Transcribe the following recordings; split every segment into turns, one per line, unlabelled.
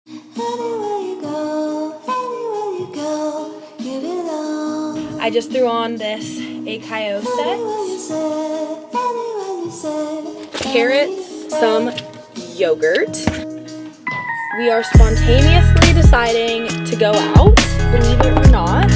I just threw on this okkkk set, carrots, some yogurt. We are spontaneously deciding to go out, believe it or not.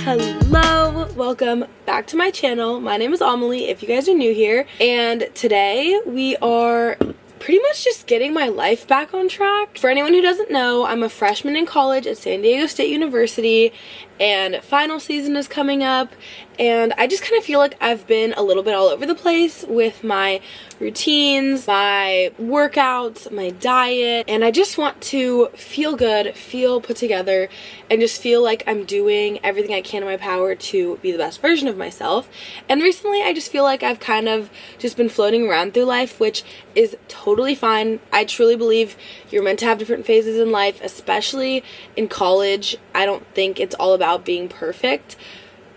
Hello, welcome back to my channel. My name is Amelie, if you guys are new here, and today we are pretty much just getting my life back on track. For anyone who doesn't know, I'm a freshman in college at San Diego State University, and final season is coming up, and I just kind of feel like I've been a little bit all over the place with my routines, my workouts, my diet, and I just want to feel good, feel put together, and just feel like I'm doing everything I can in my power to be the best version of myself. And recently I just feel like I've kind of just been floating around through life, which is totally fine. I truly believe you're meant to have different phases in life, especially in college. I don't think it's all about being perfect,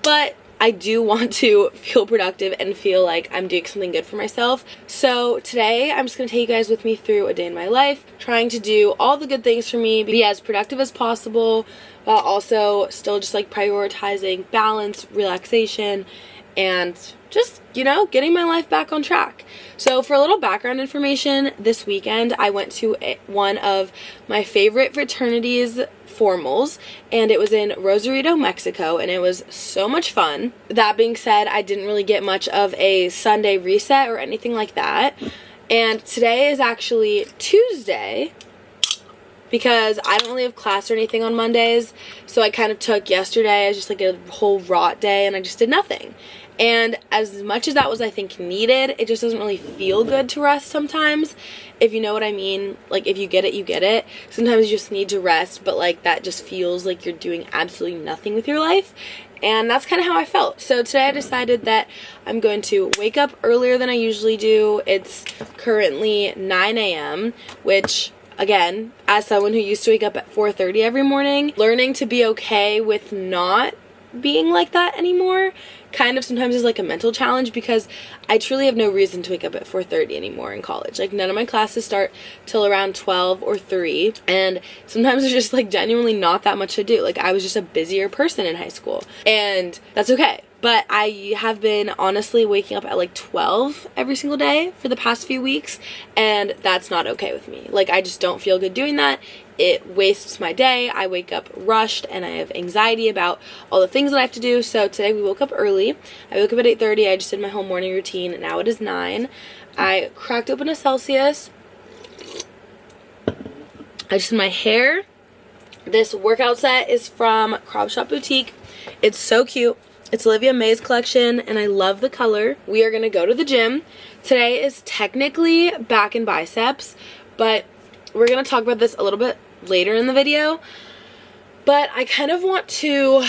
but I do want to feel productive and feel like I'm doing something good for myself. So today I'm just going to take you guys with me through a day in my life, trying to do all the good things for me, be as productive as possible, while also still just like prioritizing balance, relaxation, and just, you know, getting my life back on track. So for a little background information, this weekend I went to one of my favorite fraternities formals, and it was in Rosarito, Mexico, and it was so much fun. That being said, I didn't really get much of a Sunday reset or anything like that, and today is actually Tuesday because I don't really have class or anything on Mondays, so I kind of took yesterday as just like a whole rot day, and I just did nothing. And as much as that was, I think, needed, it just doesn't really feel good to rest sometimes, if you know what I mean. Like, if you get it, you get it. Sometimes you just need to rest, but like that just feels like you're doing absolutely nothing with your life. And that's kind of how I felt. So today I decided that I'm going to wake up earlier than I usually do. It's currently 9 a.m., which, again, as someone who used to wake up at 4:30 every morning, learning to be okay with not being like that anymore kind of sometimes is like a mental challenge, because I truly have no reason to wake up at 4:30 anymore in college. Like, none of my classes start till around 12 or 3, and sometimes there's just like genuinely not that much to do. Like, I was just a busier person in high school, and that's okay. But I have been honestly waking up at like 12 every single day for the past few weeks, and that's not okay with me. Like, I just don't feel good doing that. It wastes my day. I wake up rushed, and I have anxiety about all the things that I have to do. So today we woke up early. I woke up at 8:30. I just did my whole morning routine. Now it is 9. I cracked open a Celsius. I just did my hair. This workout set is from Crop Shop Boutique. It's so cute. It's Olivia May's collection, and I love the color. We are going to go to the gym. Today is technically back and biceps, but we're going to talk about this a little bit later in the video. But I kind of want to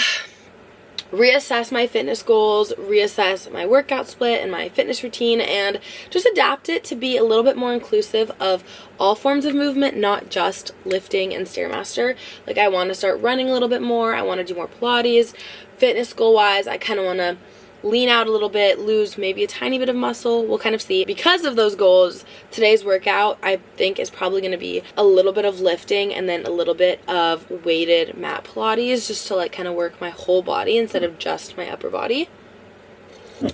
reassess my fitness goals, reassess my workout split and my fitness routine, and just adapt it to be a little bit more inclusive of all forms of movement, not just lifting and Stairmaster. Like, I want to start running a little bit more. I want to do more Pilates. Fitness goal wise, I kind of want to lean out a little bit, lose maybe a tiny bit of muscle. We'll kind of see. Because of those goals, today's workout I think is probably going to be a little bit of lifting and then a little bit of weighted mat Pilates, just to like kind of work my whole body instead of just my upper body.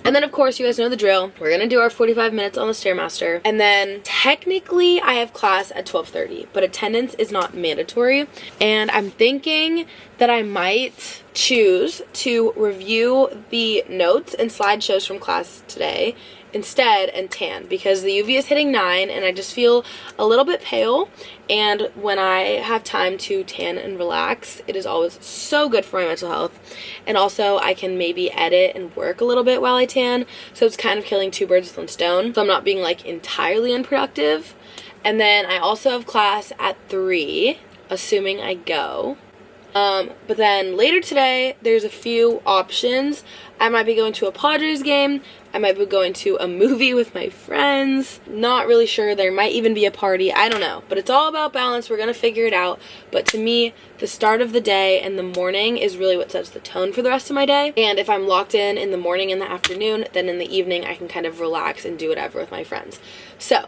And then, of course, you guys know the drill. We're going to do our 45 minutes on the Stairmaster. And then technically I have class at 12:30, but attendance is not mandatory. And I'm thinking that I might choose to review the notes and slideshows from class today instead and tan, because the UV is hitting 9 and I just feel a little bit pale, and when I have time to tan and relax, it is always so good for my mental health. And also I can maybe edit and work a little bit while I tan, so it's kind of killing two birds with one stone, so I'm not being like entirely unproductive. And then I also have class at 3, assuming I go. But then later today, there's a few options. I might be going to a Padres game. I might be going to a movie with my friends. Not really sure. There might even be a party. I don't know. But it's all about balance. We're going to figure it out. But to me, the start of the day and the morning is really what sets the tone for the rest of my day. And if I'm locked in the morning and the afternoon, then in the evening, I can kind of relax and do whatever with my friends. So,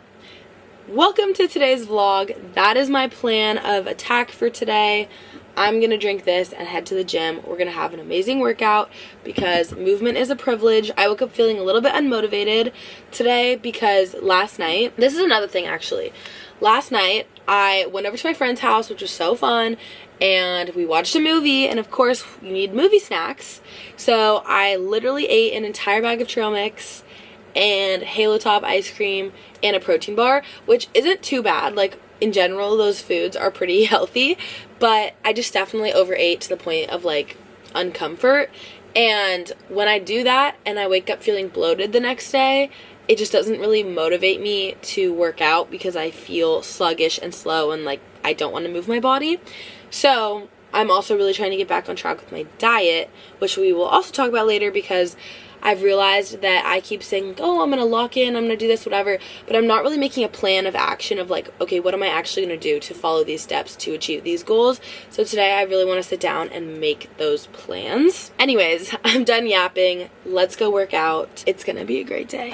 welcome to today's vlog. That is my plan of attack for today. I'm gonna drink this and head to the gym. We're gonna have an amazing workout because movement is a privilege. I woke up feeling a little bit unmotivated today because last night, this is another thing actually. Last night, I went over to my friend's house, which was so fun, and we watched a movie, and of course, you need movie snacks. So I literally ate an entire bag of trail mix and Halo Top ice cream and a protein bar, which isn't too bad. Like, in general, those foods are pretty healthy, but I just definitely overate to the point of like uncomfort. And when I do that and I wake up feeling bloated the next day, it just doesn't really motivate me to work out because I feel sluggish and slow and like I don't want to move my body. So I'm also really trying to get back on track with my diet, which we will also talk about later because I've realized that I keep saying, oh, I'm going to lock in, I'm going to do this, whatever, but I'm not really making a plan of action of like, okay, what am I actually going to do to follow these steps to achieve these goals? So today I really want to sit down and make those plans. Anyways, I'm done yapping. Let's go work out. It's going to be a great day.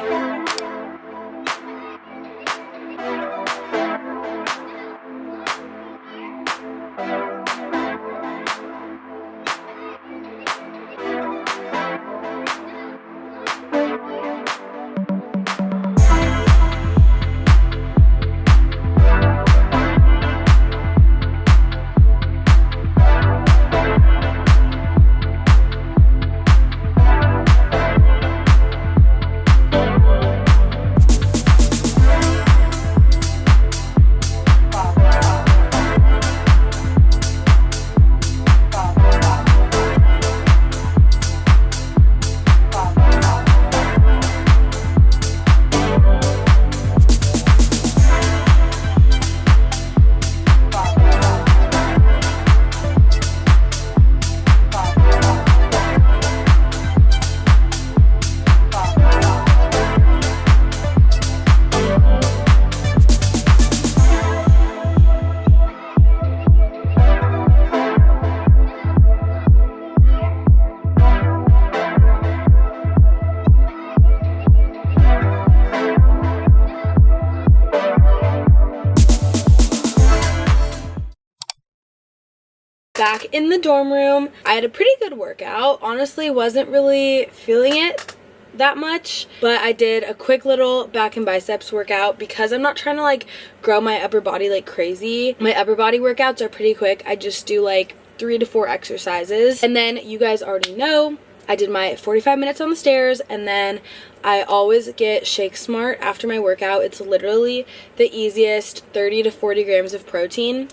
Back in the dorm room, I had a pretty good workout. Honestly, wasn't really feeling it that much, but I did a quick little back and biceps workout because I'm not trying to like grow my upper body like crazy. My upper body workouts are pretty quick. I just do like 3 to 4 exercises, and then you guys already know I did my 45 minutes on the stairs, and then I always get Shake Smart after my workout. It's literally the easiest 30 to 40 grams of protein,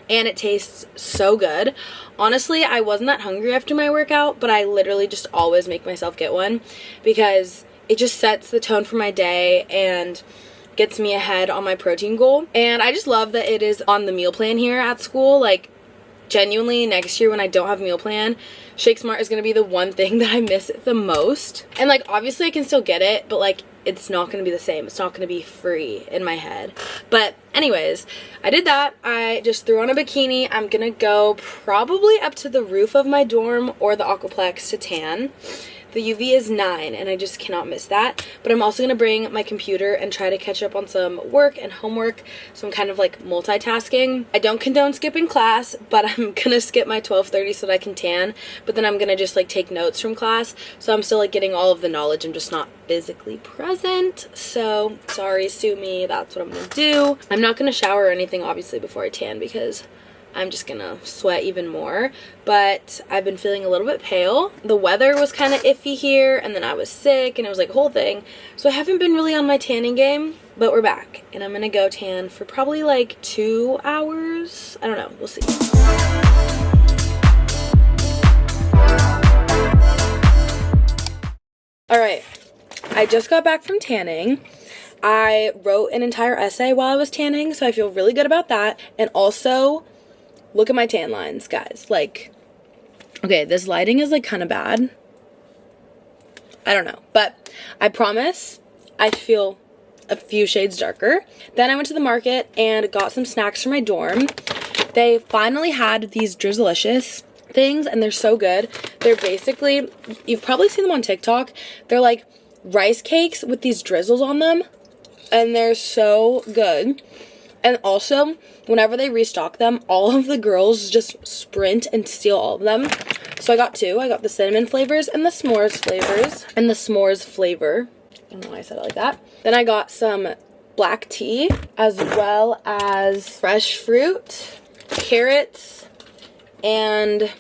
and it tastes so good. Honestly, I wasn't that hungry after my workout, but I literally just always make myself get one because it just sets the tone for my day and gets me ahead on my protein goal. And I just love that it is on the meal plan here at school. Like, genuinely, next year when I don't have a meal plan, Shake Smart is going to be the one thing that I miss the most. And like, obviously I can still get it, but like, it's not going to be the same. It's not going to be free in my head. But anyways, I did that. I just threw on a bikini. I'm going to go probably up to the roof of my dorm or the Aquaplex to tan. The UV is 9, and I just cannot miss that. But I'm also going to bring my computer and try to catch up on some work and homework, so I'm kind of like multitasking. I don't condone skipping class, but I'm going to skip my 12:30 so that I can tan. But then I'm going to just like take notes from class, so I'm still like getting all of the knowledge. I'm just not physically present. So sorry, sue me. That's what I'm going to do. I'm not going to shower or anything, obviously, before I tan because I'm just gonna sweat even more. But I've been feeling a little bit pale. The weather was kind of iffy here, and then I was sick, and it was like a whole thing. So I haven't been really on my tanning game, but we're back. And I'm gonna go tan for probably like 2 hours. I don't know, we'll see. All right, I just got back from tanning. I wrote an entire essay while I was tanning, so I feel really good about that. And also, Look at my tan lines, guys. Like, okay, this lighting is like kind of bad. I don't know, but I promise I feel a few shades darker. Then I went to the market and got some snacks for my dorm. They finally had these Drizzlicious things, and they're so good. They're basically, you've probably seen them on TikTok. They're like rice cakes with these drizzles on them, and they're so good. And also, whenever they restock them, all of the girls just sprint and steal all of them. So I got two. I got the cinnamon flavors and the s'mores flavors. And the s'mores flavor. I don't know why I said it like that. Then I got some black tea, as well as fresh fruit, carrots, and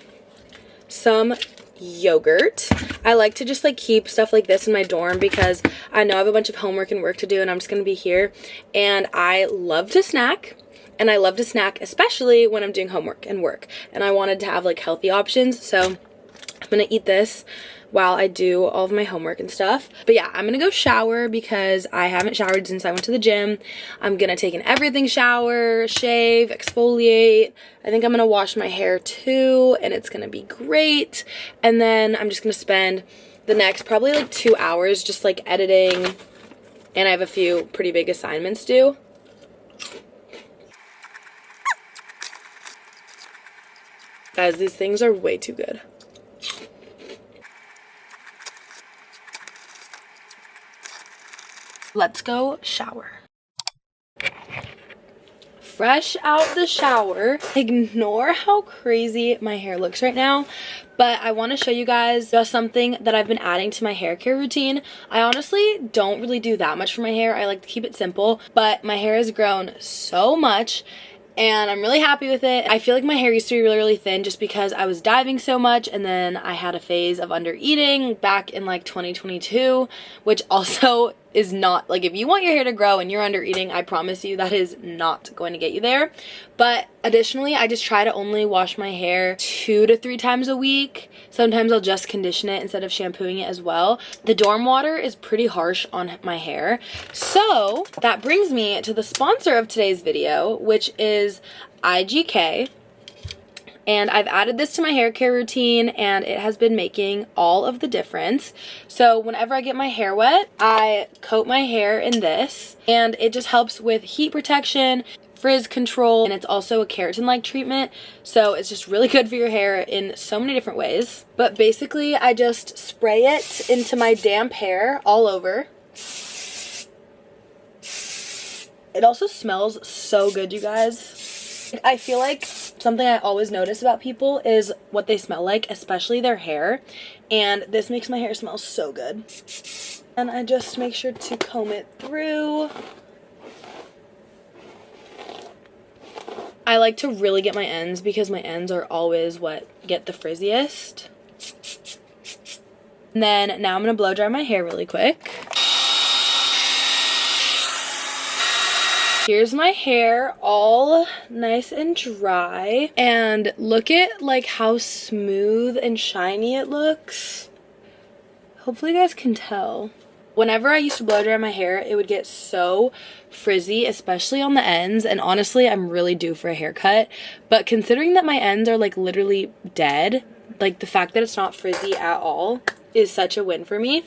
some yogurt. I like to just like keep stuff like this in my dorm because I know I have a bunch of homework and work to do, and I'm just gonna be here. And I love to snack. And I love to snack, especially when I'm doing homework and work. And I wanted to have like healthy options. So I'm gonna eat this while I do all of my homework and stuff. But yeah, I'm gonna go shower because I haven't showered since I went to the gym. I'm gonna take an everything shower, shave, exfoliate. I think I'm gonna wash my hair too, and it's gonna be great. And then I'm just gonna spend the next probably like 2 hours just like editing. And I have a few pretty big assignments due. Guys, these things are way too good. Let's go shower. Fresh out the shower. Ignore how crazy my hair looks right now, but I want to show you guys just something that I've been adding to my hair care routine. I honestly don't really do that much for my hair. I like to keep it simple, but my hair has grown so much and I'm really happy with it. I feel like my hair used to be really, really thin just because I was diving so much, and then I had a phase of under eating back in like 2022, which also is not, like, if you want your hair to grow and you're under eating, I promise you that is not going to get you there. But additionally, I just try to only wash my hair 2 to 3 times a week. Sometimes I'll just condition it instead of shampooing it as well. The dorm water is pretty harsh on my hair. So that brings me to the sponsor of today's video, which is IGK. And I've added this to my hair care routine, and it has been making all of the difference. So whenever I get my hair wet, I coat my hair in this, and it just helps with heat protection, frizz control, and it's also a keratin-like treatment. So it's just really good for your hair in so many different ways. But basically, I just spray it into my damp hair all over. It also smells so good, you guys. I feel like something I always notice about people is what they smell like, especially their hair, and this makes my hair smell so good. And I just make sure to comb it through. I like to really get my ends because my ends are always what get the frizziest. And then now I'm gonna blow dry my hair really quick. Here's my hair all nice and dry, and look at like how smooth and shiny it looks. Hopefully you guys can tell. Whenever I used to blow dry my hair, it would get so frizzy, especially on the ends, and honestly, I'm really due for a haircut. But considering that my ends are like literally dead, like the fact that it's not frizzy at all is such a win for me.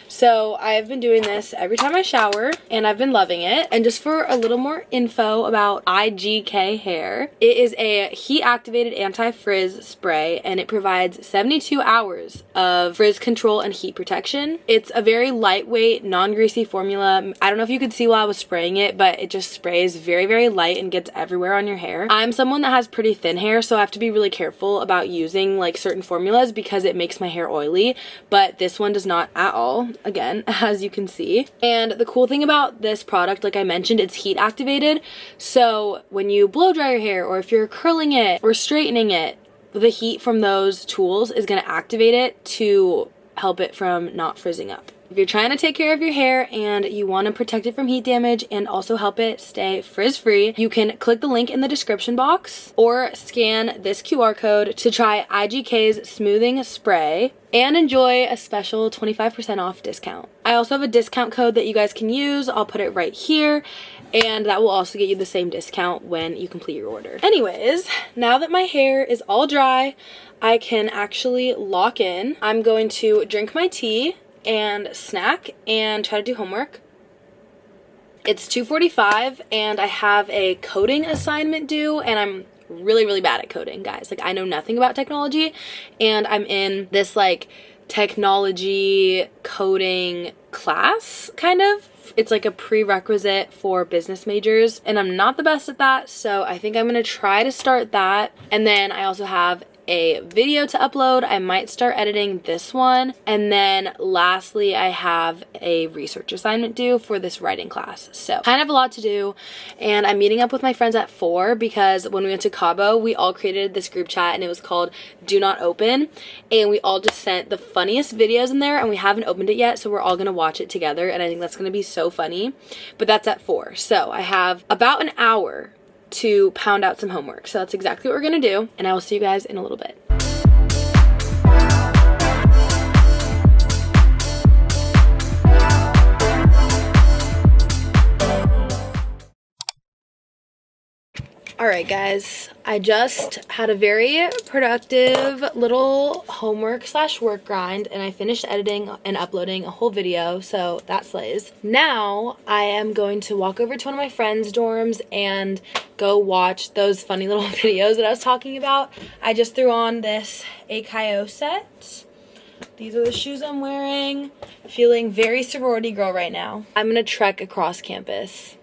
So I've been doing this every time I shower, and I've been loving it. And just for a little more info about IGK hair, it is a heat activated anti-frizz spray, and it provides 72 hours of frizz control and heat protection. It's a very lightweight, non-greasy formula. I don't know if you could see while I was spraying it, but it just sprays very, very light and gets everywhere on your hair. I'm someone that has pretty thin hair, so I have to be really careful about using like certain formulas because it makes my hair oily, but this one does not at all. Again, as you can see. And the cool thing about this product, like I mentioned, it's heat activated. So when you blow dry your hair, or if you're curling it or straightening it, the heat from those tools is going to activate it to help it from not frizzing up. If you're trying to take care of your hair and you want to protect it from heat damage and also help it stay frizz-free, you can click the link in the description box or scan this QR code to try IGK's smoothing spray and enjoy a special 25% off discount. I also have a discount code that you guys can use. I'll put it right here, and that will also get you the same discount when you complete your order. Anyways, now that my hair is all dry, I can actually lock in. I'm going to drink my tea and snack and try to do homework. It's 2:45 and I have a coding assignment due, and I'm really bad at coding, guys. Like, I know nothing about technology, and I'm in this like technology coding class, kind of. It's like a prerequisite for business majors, and I'm not the best at that, so I think I'm gonna try to start that. And then I also have a video to upload. I might start editing this one. And then lastly, I have a research assignment due for this writing class. So kind of a lot to do. And I'm meeting up with my friends at 4 because when we went to Cabo, we all created this group chat and it was called Do Not Open. And we all just sent the funniest videos in there, and we haven't opened it yet. So we're all gonna watch it together, and I think that's gonna be so funny. But that's at 4. So I have about an hour to pound out some homework. So that's exactly what we're gonna do, and I will see you guys in a little bit. Alright guys, I just had a very productive little homework / work grind, and I finished editing and uploading a whole video, so that slays. Now I am going to walk over to one of my friends' dorms and go watch those funny little videos that I was talking about. I just threw on this okkkk set. These are the shoes I'm wearing. Feeling very sorority girl right now. I'm gonna trek across campus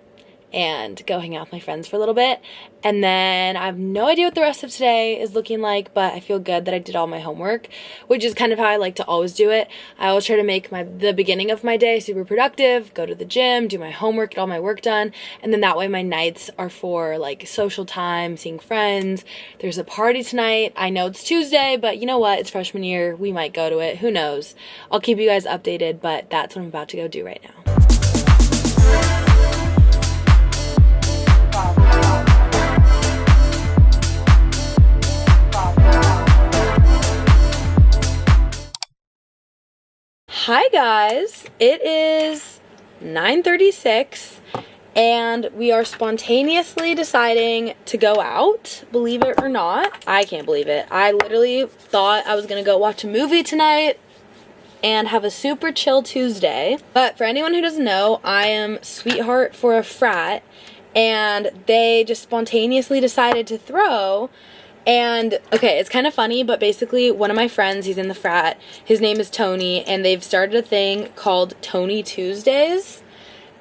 and go hang out with my friends for a little bit. And then I have no idea what the rest of today is looking like, but I feel good that I did all my homework, which is kind of how I like to always do it. I always try to make the beginning of my day super productive, go to the gym, do my homework, get all my work done, and then that way my nights are for like social time, seeing friends. There's a party tonight. I know it's Tuesday, but you know what? It's freshman year. We might go to it. Who knows? I'll keep you guys updated, but that's what I'm about to go do right now. Hi guys, it is 9:36 and we are spontaneously deciding to go out, believe it or not. I can't believe it. I literally thought I was gonna go watch a movie tonight and have a super chill Tuesday. But for anyone who doesn't know, I am sweetheart for a frat, and they just spontaneously decided to throw. And okay, it's kind of funny, but basically one of my friends, he's in the frat, his name is Tony, and they've started a thing called Tony Tuesdays,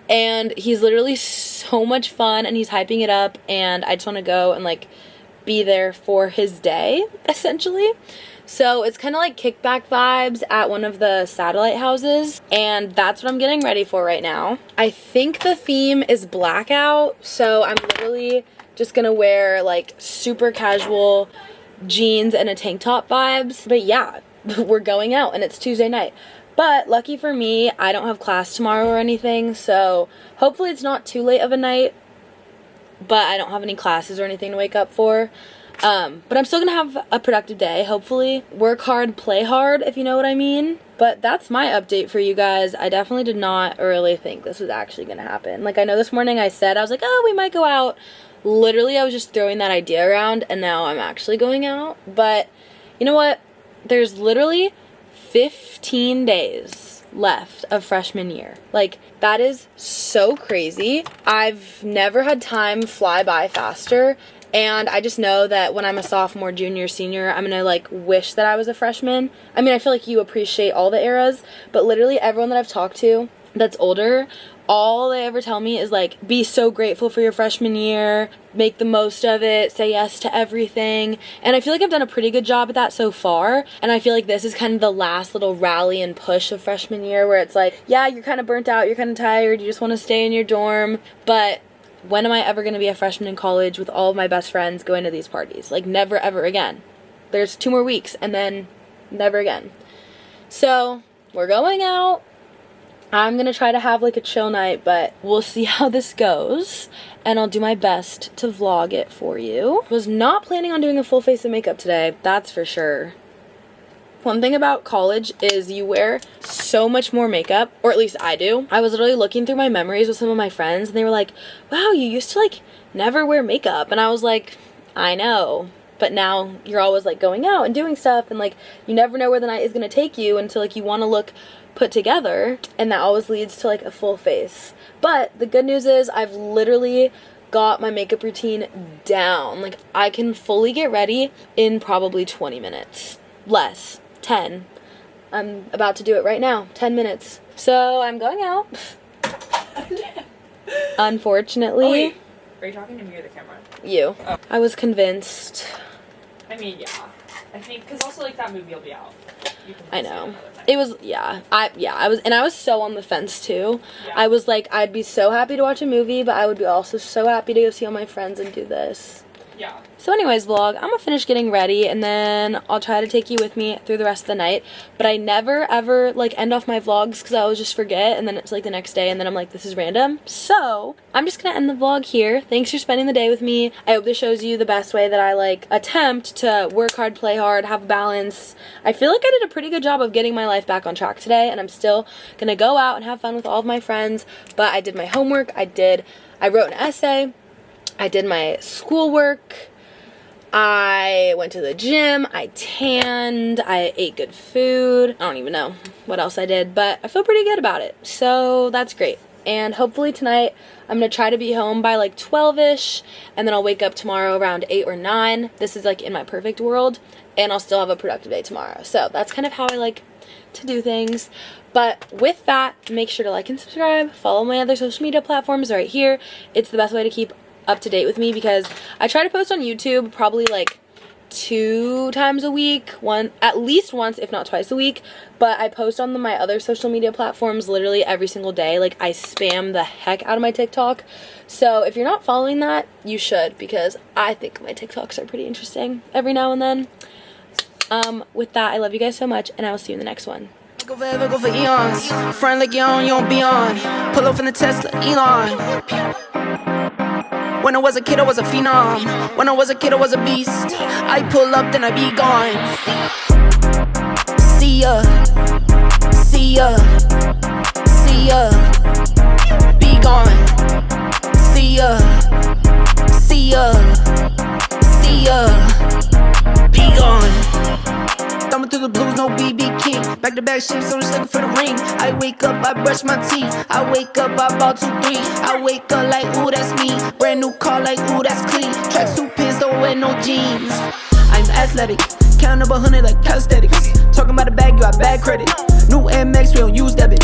and he's literally so much fun, and he's hyping it up, and I just want to go and like be there for his day, essentially. So it's kind of like kickback vibes at one of the satellite houses, and that's what I'm getting ready for right now. I think the theme is blackout, so I'm literally just gonna wear like super casual jeans and a tank top vibes. But yeah, we're going out and it's Tuesday night. But lucky for me, I don't have class tomorrow or anything, so hopefully it's not too late of a night, but I don't have any classes or anything to wake up for. But I'm still gonna have a productive day, hopefully. Work hard, play hard, if you know what I mean. But that's my update for you guys. I definitely did not really think this was actually gonna happen. Like, I know this morning I said, I was like, oh, we might go out. Literally, I was just throwing that idea around, and now I'm actually going out. But you know what? There's literally 15 days left of freshman year. Like, that is so crazy. I've never had time fly by faster, and I just know that when I'm a sophomore, junior, senior, I'm gonna like wish that I was a freshman. I mean, I feel like you appreciate all the eras, but literally everyone that I've talked to that's older, all they ever tell me is like, be so grateful for your freshman year, make the most of it, say yes to everything. And I feel like I've done a pretty good job at that so far, and I feel like this is kind of the last little rally and push of freshman year where it's like, yeah, you're kind of burnt out, you're kind of tired, you just want to stay in your dorm, but when am I ever going to be a freshman in college with all of my best friends going to these parties? Like, never ever again. There's 2 more weeks and then never again. So we're going out. I'm gonna try to have like a chill night, but we'll see how this goes, and I'll do my best to vlog it for you. Was not planning on doing a full face of makeup today, that's for sure. One thing about college is you wear so much more makeup, or at least I do. I was literally looking through my memories with some of my friends, and they were like, wow, you used to like never wear makeup. And I was like, I know, but now you're always like going out and doing stuff, and like you never know where the night is gonna take you until like you want to look put together, and that always leads to like a full face. But the good news is I've literally got my makeup routine down. Like I can fully get ready in probably 20 minutes. Less. 10. I'm about to do it right now. 10 minutes. So I'm going out. Unfortunately.
Oh, wait. Are you talking to me or the camera?
You.
Oh.
I was convinced.
I mean, yeah. I think, because also like that movie will be out.
I know. It was, yeah. I was so on the fence too.
Yeah.
I was like, I'd be so happy to watch a movie, but I would be also so happy to go see all my friends and do this.
Yeah.
So anyways, vlog, I'm gonna finish getting ready, and then I'll try to take you with me through the rest of the night. But I never ever like end off my vlogs because I always just forget, and then it's like the next day, and then I'm like, this is random. So I'm just gonna end the vlog here. Thanks for spending the day with me. I hope this shows you the best way that I like attempt to work hard, play hard, have balance. I feel like I did a pretty good job of getting my life back on track today, and I'm still gonna go out and have fun with all of my friends. But I did my homework. I wrote an essay. I did my schoolwork. I went to the gym, I tanned, I ate good food. I don't even know what else I did, but I feel pretty good about it. So that's great. And hopefully tonight I'm going to try to be home by like 12-ish, and then I'll wake up tomorrow around 8 or 9. This is like in my perfect world, and I'll still have a productive day tomorrow. So that's kind of how I like to do things. But with that, make sure to like and subscribe. Follow my other social media platforms right here. It's the best way to keep up to date with me, because I try to post on YouTube probably like 2 times a week, at least once if not twice a week, but I post on my other social media platforms literally every single day. Like I spam the heck out of my TikTok. So if you're not following that, you should, because I think my TikToks are pretty interesting every now and then. With that, I love you guys so much, and I will see you in the next one.
Go forever, go for eons. Friend like you don't be on. Pull up in the Tesla, Elon. When I was a kid, I was a phenom. When I was a kid, I was a beast. I pull up, then I be gone. See ya, see ya, see ya. Be gone. See ya, see ya, see ya. Be gone. Thumbing through the blues, no BB King. Back to back shit, so just looking for the ring. I wake up, I brush my teeth. I wake up, I ball 2, 3. I wake up like, ooh, that's me. Brand new car, like, ooh, that's clean. Tracksuit pants, don't wear no jeans. I'm athletic, count up 100 like calisthenics. Talking about a bag, you got bad credit. New MX, we don't use debit.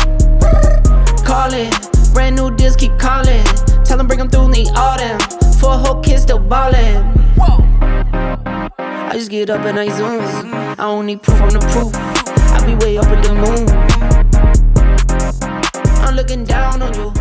Calling, brand new deals, keep calling. Tell them bring them through, need all them. 4 whole kids still ballin'. I just get up and I zoom. I don't need proof, I'm the proof. I be way up in the moon. I'm looking down on you.